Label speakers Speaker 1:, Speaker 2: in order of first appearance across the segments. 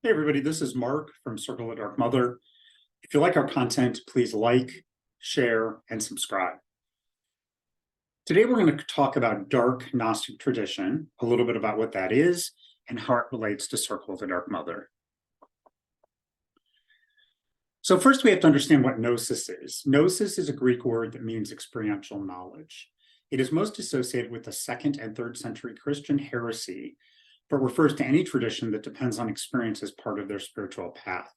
Speaker 1: Hey everybody, this is Mark from Circle of Dark Mother. If you like our content, please like, share, and subscribe. Today we're going to talk about Dark Gnostic Tradition, a little bit about what that is, and how it relates to Circle of the Dark Mother. So first we have to understand what Gnosis is. Gnosis is a Greek word that means experiential knowledge. It is most associated with the 2nd and 3rd century Christian heresy, but refers to any tradition that depends on experience as part of their spiritual path.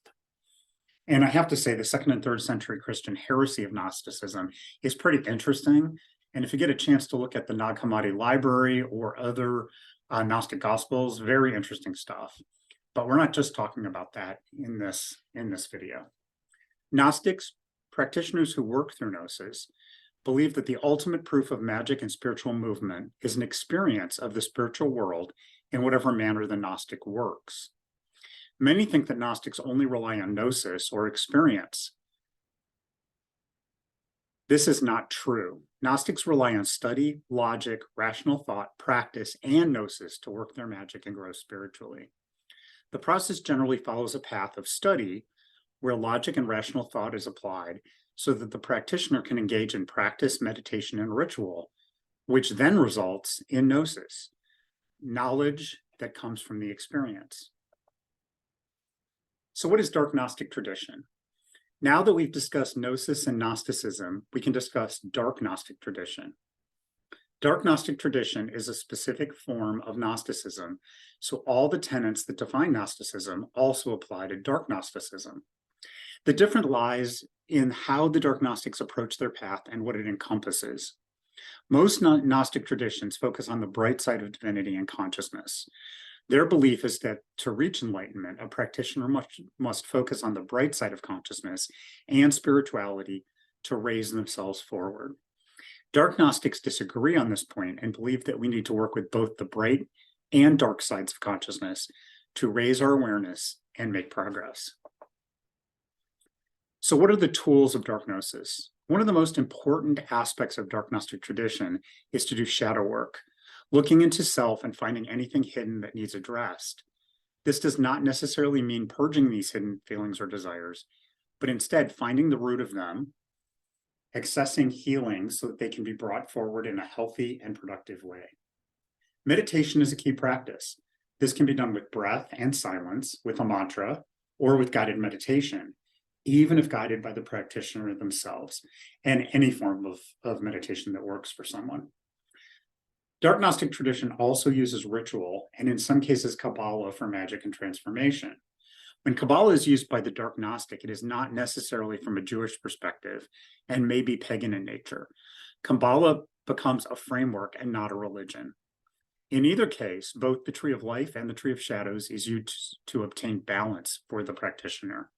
Speaker 1: And I have to say, the 2nd and 3rd century Christian heresy of Gnosticism is pretty interesting. And if you get a chance to look at the Nag Hammadi library or other Gnostic Gospels, very interesting stuff. But we're not just talking about that in this video. Gnostics, practitioners who work through Gnosis, believe that the ultimate proof of magic and spiritual movement is an experience of the spiritual world in whatever manner the Gnostic works. Many think that Gnostics only rely on gnosis or experience. This is not true. Gnostics rely on study, logic, rational thought, practice, and gnosis to work their magic and grow spiritually. The process generally follows a path of study where logic and rational thought is applied so that the practitioner can engage in practice, meditation, and ritual, which then results in gnosis, knowledge that comes from the experience. So what is Dark Gnostic Tradition? Now that we've discussed Gnosis and Gnosticism, we can discuss Dark Gnostic Tradition. Dark Gnostic Tradition is a specific form of Gnosticism, so all the tenets that define Gnosticism also apply to Dark Gnosticism. The difference lies in how the Dark Gnostics approach their path and what it encompasses. Most Gnostic traditions focus on the bright side of divinity and consciousness. Their belief is that to reach enlightenment, a practitioner must focus on the bright side of consciousness and spirituality to raise themselves forward. Dark Gnostics disagree on this point and believe that we need to work with both the bright and dark sides of consciousness to raise our awareness and make progress. So what are the tools of Dark Gnosis? One of the most important aspects of Dark Gnostic tradition is to do shadow work, looking into self and finding anything hidden that needs addressed. This does not necessarily mean purging these hidden feelings or desires, but instead finding the root of them, accessing healing so that they can be brought forward in a healthy and productive way. Meditation is a key practice. This can be done with breath and silence, with a mantra, or with guided meditation, even if guided by the practitioner themselves, and any form of meditation that works for someone. Dark Gnostic tradition also uses ritual, and in some cases, Kabbalah for magic and transformation. When Kabbalah is used by the Dark Gnostic, it is not necessarily from a Jewish perspective and may be pagan in nature. Kabbalah becomes a framework and not a religion. In either case, both the Tree of Life and the Tree of Shadows is used to obtain balance for the practitioner.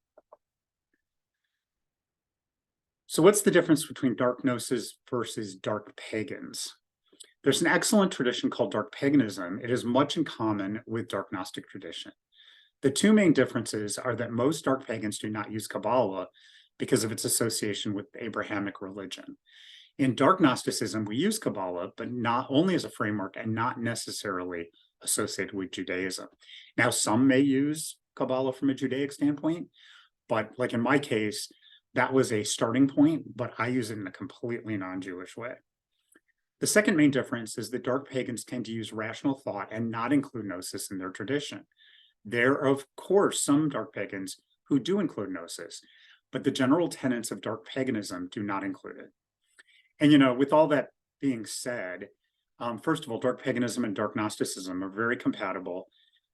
Speaker 1: So what's the difference between Dark Gnosis versus Dark Pagans? There's an excellent tradition called Dark Paganism. It has much in common with Dark Gnostic tradition. The two main differences are that most Dark Pagans do not use Kabbalah because of its association with Abrahamic religion. In Dark Gnosticism, we use Kabbalah, but not only as a framework and not necessarily associated with Judaism. Now, some may use Kabbalah from a Judaic standpoint, but like in my case, that was a starting point, but I use it in a completely non-Jewish way. The second main difference is that Dark Pagans tend to use rational thought and not include gnosis in their tradition. There are, of course, some Dark Pagans who do include gnosis, but the general tenets of Dark Paganism do not include it. And, with all that being said, first of all, Dark Paganism and Dark Gnosticism are very compatible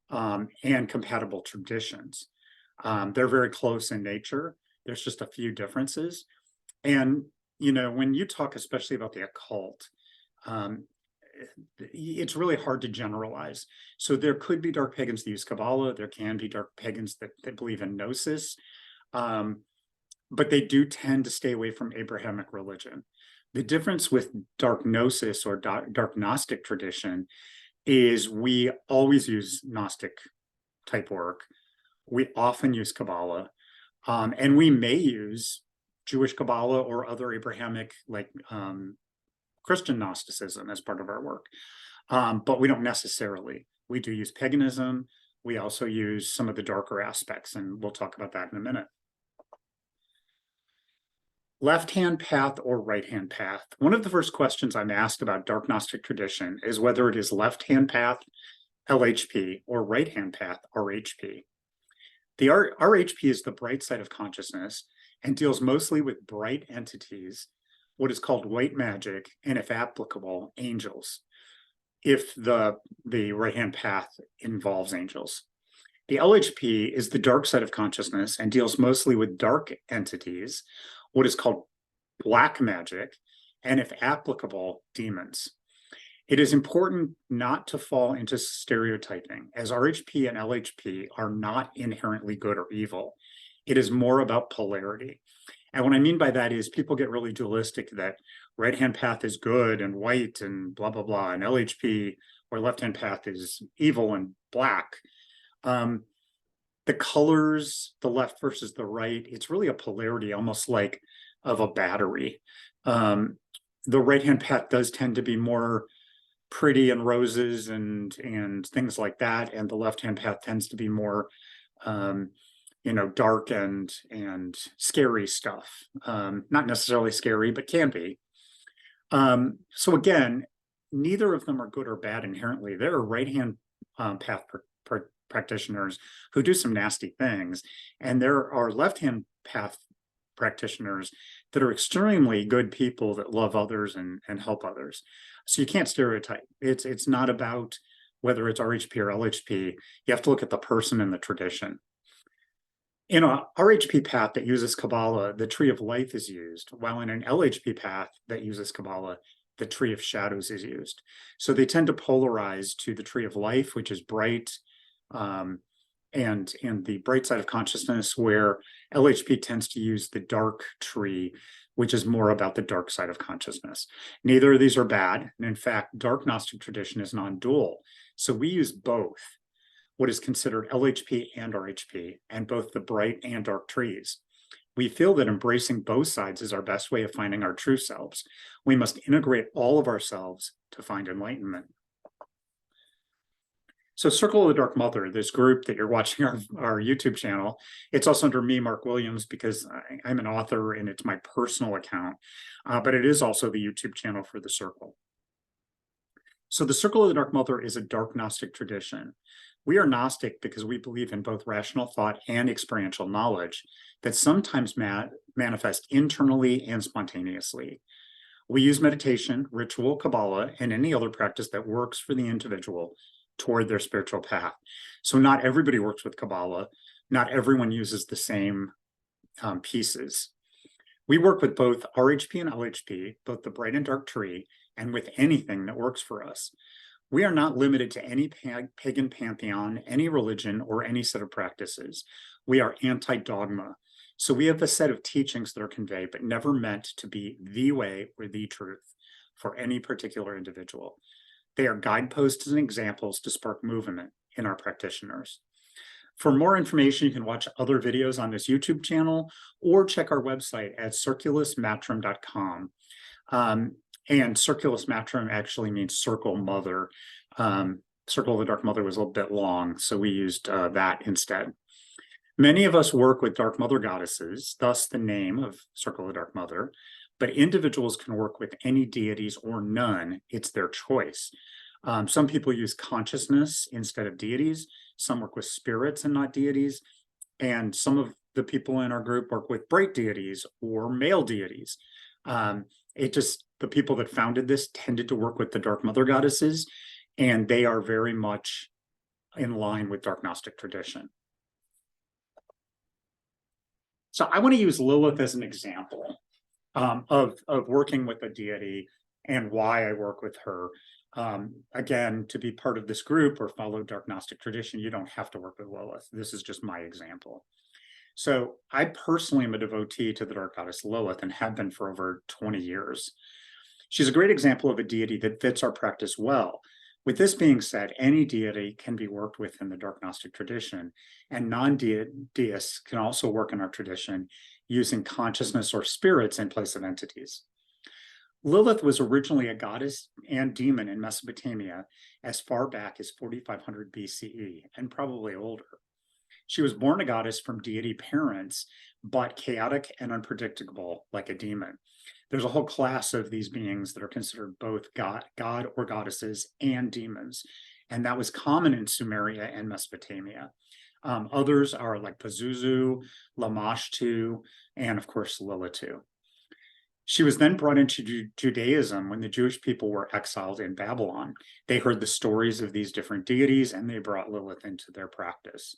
Speaker 1: and compatible traditions. They're very close in nature. There's just a few differences. And, when you talk especially about the occult, it's really hard to generalize. So there could be Dark Pagans that use Kabbalah. There can be Dark Pagans that believe in gnosis. But they do tend to stay away from Abrahamic religion. The difference with Dark Gnosis or Dark Gnostic tradition is we always use Gnostic type work. We often use Kabbalah. And we may use Jewish Kabbalah or other Abrahamic, like Christian Gnosticism as part of our work. But we don't necessarily. We do use paganism, We also use some of the darker aspects, and we'll talk about that in a minute. Left-hand path or right-hand path. One of the first questions I'm asked about Dark Gnostic tradition is whether it is left-hand path, LHP, or right-hand path, RHP. The RHP is the bright side of consciousness and deals mostly with bright entities, what is called white magic, and if applicable, angels, if the right-hand path involves angels. The LHP is the dark side of consciousness and deals mostly with dark entities, what is called black magic, and if applicable, demons. It is important not to fall into stereotyping, as RHP and LHP are not inherently good or evil. It is more about polarity. And what I mean by that is people get really dualistic that right-hand path is good and white and blah, blah, blah, and LHP or left-hand path is evil and black. The colors, the left versus the right, it's really a polarity, almost like of a battery. The right-hand path does tend to be more pretty and roses and things like that, and the left-hand path tends to be more dark and scary stuff. Not necessarily scary, but can be. So again, neither of them are good or bad inherently. There are right-hand path practitioners who do some nasty things, and there are left-hand path practitioners that are extremely good people that love others and help others. So you can't stereotype. It's not about whether it's RHP or LHP. You have to look at the person and the tradition. In a RHP path that uses Kabbalah, the Tree of Life is used, while in an LHP path that uses Kabbalah, the Tree of Shadows is used. So they tend to polarize to the Tree of Life, which is bright, and the bright side of consciousness, where LHP tends to use the dark tree, which is more about the dark side of consciousness. Neither of these are bad. And in fact, Dark Gnostic tradition is non-dual. So we use both, what is considered LHP and RHP, and both the bright and dark trees. We feel that embracing both sides is our best way of finding our true selves. We must integrate all of ourselves to find enlightenment. So Circle of the Dark Mother, this group that you're watching our YouTube channel, it's also under me, Mark Williams, because I'm an author and it's my personal account, but it is also the YouTube channel for the Circle. So the Circle of the Dark Mother is a Dark Gnostic tradition. We are Gnostic because we believe in both rational thought and experiential knowledge that sometimes manifest internally and spontaneously. We use meditation, ritual, Kabbalah, and any other practice that works for the individual toward their spiritual path. So not everybody works with Kabbalah. Not everyone uses the same pieces. We work with both RHP and LHP, both the bright and dark tree, and with anything that works for us. We are not limited to any pagan pantheon, any religion, or any set of practices. We are anti-dogma. So we have a set of teachings that are conveyed, but never meant to be the way or the truth for any particular individual. They are guideposts and examples to spark movement in our practitioners. For more information, you can watch other videos on this YouTube channel or check our website at circulusmatrum.com. And Circulus Matrum actually means circle mother. Circle of the Dark Mother was a little bit long, so we used that instead. Many of us work with Dark Mother goddesses, thus the name of Circle of the Dark Mother, but individuals can work with any deities or none. It's their choice. Some people use consciousness instead of deities. Some work with spirits and not deities. And some of the people in our group work with bright deities or male deities. The people that founded this tended to work with the Dark Mother goddesses, and they are very much in line with Dark Gnostic tradition. So I want to use Lilith as an example of working with a deity and why I work with her. Again, to be part of this group or follow Dark Gnostic tradition, you don't have to work with Lilith. This is just my example. So I personally am a devotee to the Dark Goddess Lilith and have been for over 20 years. She's a great example of a deity that fits our practice well. With this being said, any deity can be worked with in the Dark Gnostic tradition, and non-deists can also work in our tradition using consciousness or spirits in place of entities. Lilith was originally a goddess and demon in Mesopotamia as far back as 4500 BCE and probably older. She was born a goddess from deity parents, but chaotic and unpredictable like a demon. There's a whole class of these beings that are considered both god or goddesses and demons. And that was common in Sumeria and Mesopotamia. Others are like Pazuzu, Lamashtu, and of course Lilith. She was then brought into Judaism when the Jewish people were exiled in Babylon. They heard the stories of these different deities and they brought Lilith into their practice.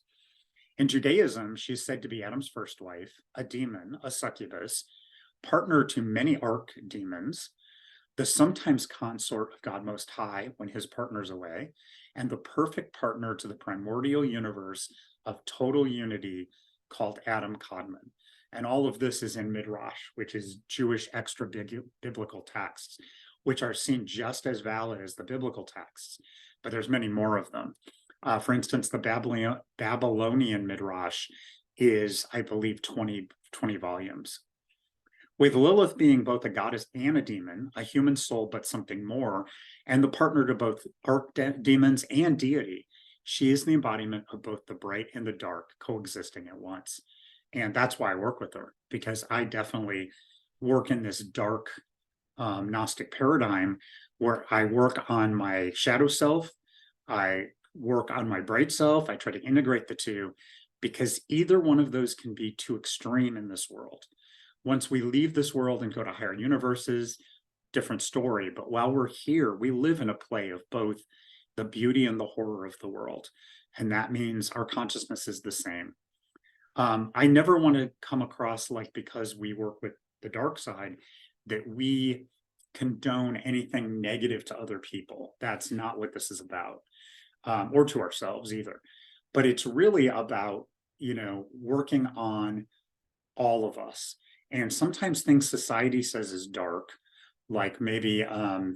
Speaker 1: In Judaism, she's said to be Adam's first wife, a demon, a succubus, partner to many archdemons, the sometimes consort of God Most High when his partner's away, and the perfect partner to the primordial universe of total unity called Adam Kadmon. And all of this is in Midrash, which is Jewish extra biblical texts, which are seen just as valid as the biblical texts, but there's many more of them. For instance, the Babylonian Midrash is, I believe, 20 volumes. With Lilith being both a goddess and a demon, a human soul, but something more, and the partner to both archdemons and deity, she is the embodiment of both the bright and the dark coexisting at once. And that's why I work with her, because I definitely work in this dark Gnostic paradigm where I work on my shadow self, I work on my bright self, I try to integrate the two, because either one of those can be too extreme in this world. Once we leave this world and go to higher universes, different story. But while we're here, we live in a play of both the beauty and the horror of the world. And that means our consciousness is the same. I never want to come across like, because we work with the dark side, that we condone anything negative to other people. That's not what this is about, or to ourselves either. But it's really about, working on all of us. And sometimes things society says is dark, like maybe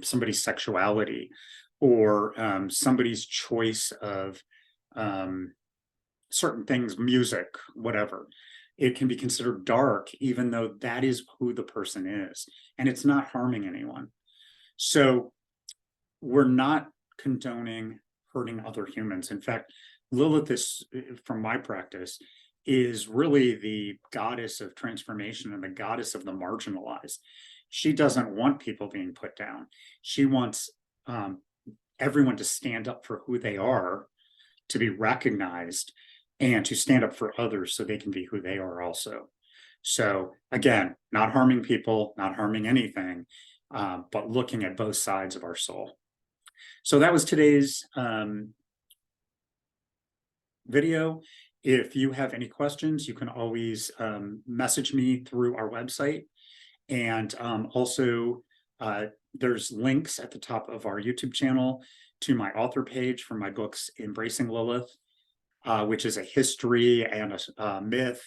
Speaker 1: somebody's sexuality or somebody's choice of certain things, music, whatever. It can be considered dark, even though that is who the person is, and it's not harming anyone. So we're not condoning hurting other humans. In fact, Lilith is, from my practice, is really the goddess of transformation and the goddess of the marginalized. She doesn't want people being put down. She wants everyone to stand up for who they are, to be recognized, and to stand up for others so they can be who they are also. So again, not harming people, not harming anything, but looking at both sides of our soul. So that was today's video. If you have any questions, you can always message me through our website. And also, there's links at the top of our YouTube channel to my author page for my books, Embracing Lilith, which is a history and a myth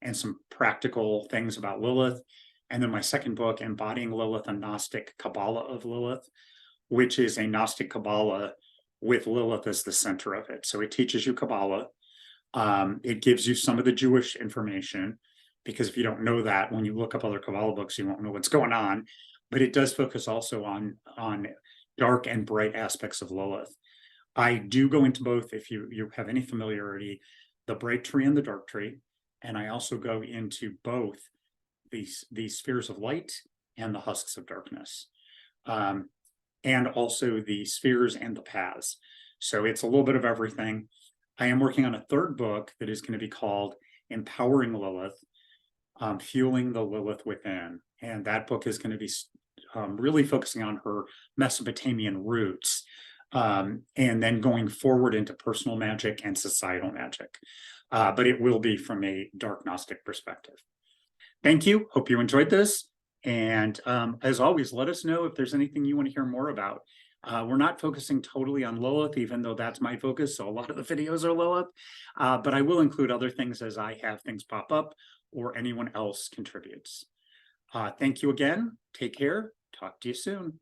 Speaker 1: and some practical things about Lilith. And then my second book, Embodying Lilith, a Gnostic Kabbalah of Lilith, which is a Gnostic Kabbalah with Lilith as the center of it. So it teaches you Kabbalah. It gives you some of the Jewish information, because if you don't know that, when you look up other Kabbalah books, you won't know what's going on. But it does focus also on dark and bright aspects of Lilith. I do go into both, if you have any familiarity, the bright tree and the dark tree. And I also go into both these spheres of light and the husks of darkness. And also the spheres and the paths. So it's a little bit of everything. I am working on a third book that is going to be called Empowering Lilith, Fueling the Lilith Within. And that book is going to be really focusing on her Mesopotamian roots, and then going forward into personal magic and societal magic. But it will be from a dark Gnostic perspective. Thank you. Hope you enjoyed this. And as always, let us know if there's anything you want to hear more about. We're not focusing totally on Lilith, even though that's my focus. So a lot of the videos are Lilith, but I will include other things as I have things pop up or anyone else contributes. Thank you again. Take care. Talk to you soon.